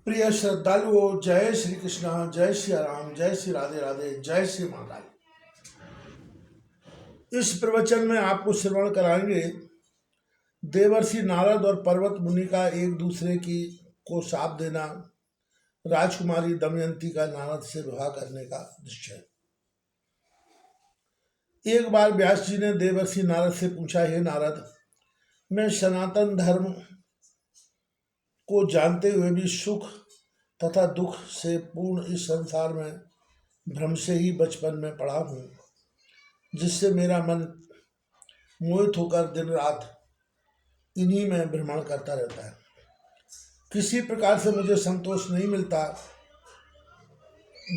प्रिय श्रद्धालुओं, जय श्री कृष्ण, जय श्री राम, जय श्री राधे राधे, जय श्री महाकाल। इस प्रवचन में आपको श्रवण कराएंगे देवर्षि नारद और पर्वत मुनि का एक दूसरे की को शाप देना, राजकुमारी दमयंती का नारद से विवाह करने का दृश्य। एक बार व्यास जी ने देवर्षि नारद से पूछा, हे नारद, मैं सनातन धर्म को जानते हुए भी सुख तथा दुख से पूर्ण इस संसार में भ्रम से ही बचपन में पड़ा हूँ, जिससे मेरा मन मोहित होकर दिन रात इन्हीं में भ्रमण करता रहता है। किसी प्रकार से मुझे संतोष नहीं मिलता।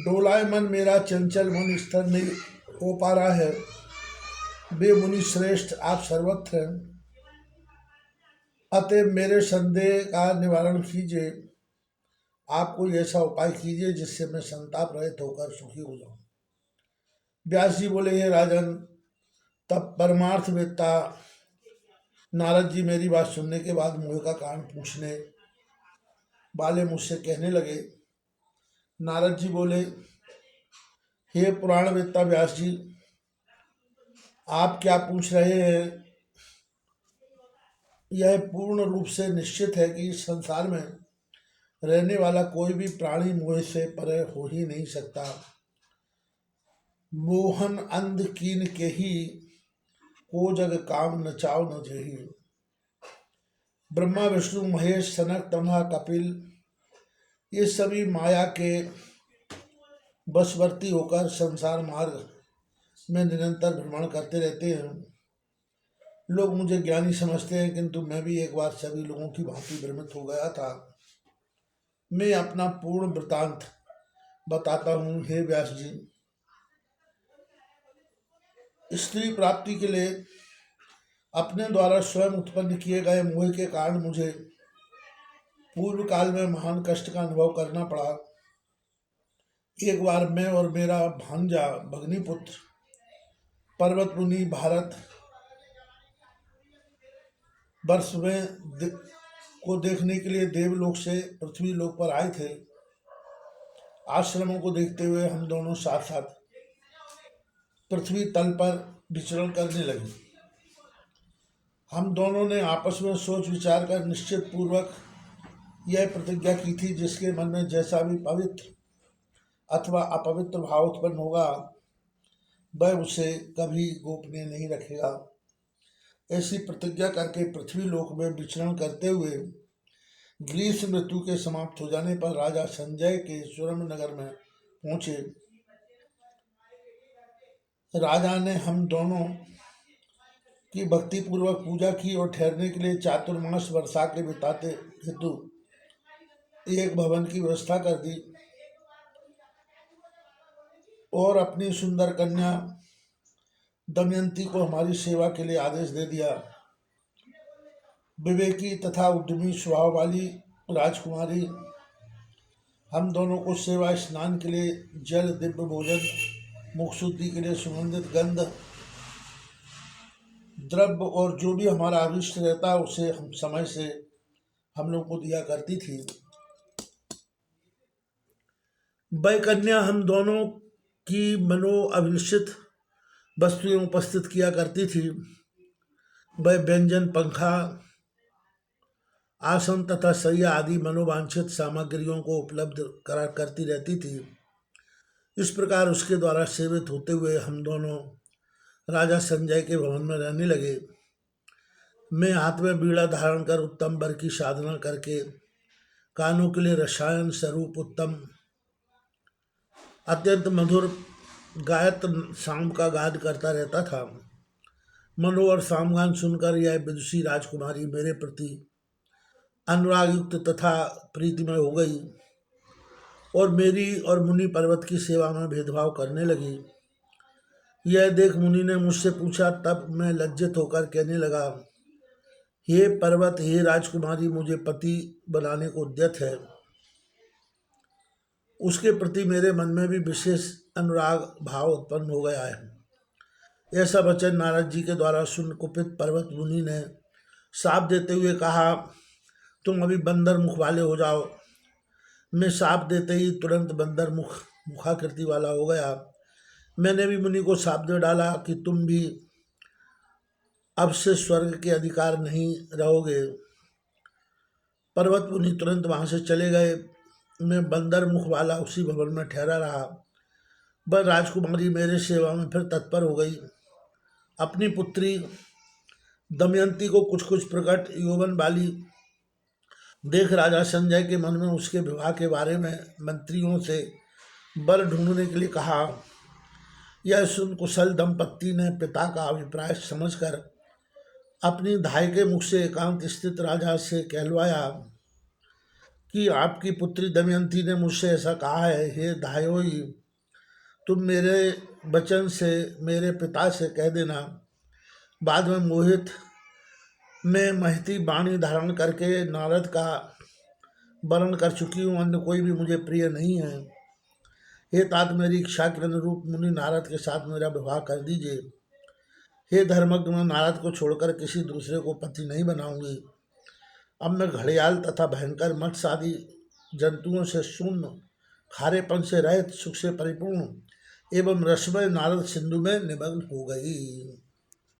डोलायमान मेरा चंचल मन स्थिर नहीं हो पा रहा है। वे मुनि श्रेष्ठ, आप सर्वत्र हैं, अतः मेरे संदेह का निवारण कीजिए। आप कोई ऐसा उपाय कीजिए जिससे मैं संताप रहित होकर सुखी हो जाऊं। व्यास जी बोले, हे राजन, तब परमार्थवेत्ता नारद जी मेरी बात सुनने के बाद मोह का कारण पूछने वाले मुझसे कहने लगे। नारद जी बोले, हे पुराणवेत्ता व्यास जी, आप क्या पूछ रहे हैं? यह पूर्ण रूप से निश्चित है कि इस संसार में रहने वाला कोई भी प्राणी मोह से परे हो ही नहीं सकता। मोहन अंध कीन के ही को जग काम न चाव न जेही। ब्रह्मा, विष्णु, महेश, सनक, तमहा, कपिल, ये सभी माया के वशवर्ती होकर संसार मार्ग में निरंतर भ्रमण करते रहते हैं। लोग मुझे ज्ञानी समझते हैं, किंतु मैं भी एक बार सभी लोगों की भांति भ्रमित हो गया था। मैं अपना पूर्ण वृतांत बताता हूँ। हे व्यास जी, स्त्री प्राप्ति के लिए अपने द्वारा स्वयं उत्पन्न किए गए मोह के कारण मुझे पूर्व काल में महान कष्ट का अनुभव करना पड़ा। एक बार मैं और मेरा भांजा भगनीपुत्र पर्वत मुनि भारत वर्ष में को देखने के लिए देवलोक से पृथ्वी लोक पर आए थे। आश्रमों को देखते हुए हम दोनों साथ साथ पृथ्वी तल पर विचरण करने लगे। हम दोनों ने आपस में सोच विचार कर निश्चित पूर्वक यह प्रतिज्ञा की थी, जिसके मन में जैसा भी पवित्र अथवा अपवित्र भाव उत्पन्न होगा वह उसे कभी गोपनीय नहीं रखेगा। ऐसी प्रतिज्ञा करके पृथ्वी लोक में विचरण करते हुए ग्रीष्म ऋतु के समाप्त हो जाने पर राजा संजय के स्वर्ण नगर में पहुंचे। राजा ने हम दोनों की भक्ति पूर्वक पूजा की और ठहरने के लिए चातुर्मास वर्षा के बिताते हेतु एक भवन की व्यवस्था कर दी और अपनी सुंदर कन्या दमयंती को हमारी सेवा के लिए आदेश दे दिया। विवेकी तथा उद्यमी स्वभाव वाली राजकुमारी हम दोनों को सेवा स्नान के लिए जल, दिव्य भोजन, मुख शुद्धि के लिए सुगंधित गंध द्रव्य और जो भी हमारा अभिष्ट रहता उसे हम समय से हम लोग को दिया करती थी। वह कन्या हम दोनों की मनोअभिलषित वस्तुएं उपस्थित किया करती थी। वह व्यंजन, पंखा, आसन तथा सैया आदि मनोवांछित सामग्रियों को उपलब्ध करा करती रहती थी। इस प्रकार उसके द्वारा सेवित होते हुए हम दोनों राजा संजय के भवन में रहने लगे। मैं हाथ में बीड़ा धारण कर उत्तम वर की साधना करके कानों के लिए रसायन स्वरूप उत्तम अत्यंत मधुर गायत्र शाम का गाद करता रहता था। मनोहर सामगान सुनकर यह विदुषी राजकुमारी मेरे प्रति अनुराग युक्त तथा प्रीतिमय हो गई और मेरी और मुनि पर्वत की सेवा में भेदभाव करने लगी। यह देख मुनि ने मुझसे पूछा, तब मैं लज्जित होकर कहने लगा, हे पर्वत, हे राजकुमारी, मुझे पति बनाने को उद्यत है। उसके प्रति मेरे मन में भी विशेष अनुराग भाव उत्पन्न हो गया है। ऐसा वचन नारद जी के द्वारा सुन कुपित पर्वत मुनि ने शाप देते हुए कहा, तुम अभी बंदर मुख वाले हो जाओ। में शाप देते ही तुरंत बंदर मुखाकृति वाला हो गया। मैंने भी मुनि को शाप दे डाला कि तुम भी अब से स्वर्ग के अधिकार नहीं रहोगे। पर्वत मुनि तुरंत वहां से चले गए। मैं बंदर मुख वाला उसी भवन में ठहरा रहा। वह राजकुमारी मेरे सेवा में फिर तत्पर हो गई। अपनी पुत्री दमयंती को कुछ कुछ प्रकट यौवन वाली देख राजा संजय के मन में उसके विवाह के बारे में मंत्रियों से वर ढूंढने के लिए कहा। यह सुन कुशल दंपत्ति ने पिता का अभिप्राय समझकर अपनी धाय के मुख से एकांत स्थित राजा से कहलवाया कि आपकी पुत्री दमयंती ने मुझसे ऐसा कहा है। हे धायोई, तुम मेरे वचन से मेरे पिता से कह देना। बाद में मोहित मैं महती वाणी धारण करके नारद का वर्ण कर चुकी हूँ, अन्य कोई भी मुझे प्रिय नहीं है। हे तात, मेरी इच्छा के अनुरूप मुनि नारद के साथ मेरा विवाह कर दीजिए। हे धर्मज्ञ, मैं नारद को छोड़कर किसी दूसरे को पति नहीं बनाऊंगी। अब मैं घड़ियाल तथा भयंकर मत्स्य आदि जंतुओं से शून्य, खारेपन से रहित, सुख से परिपूर्ण एवं रसमय नारद सिंधु में निमग्न हो गई।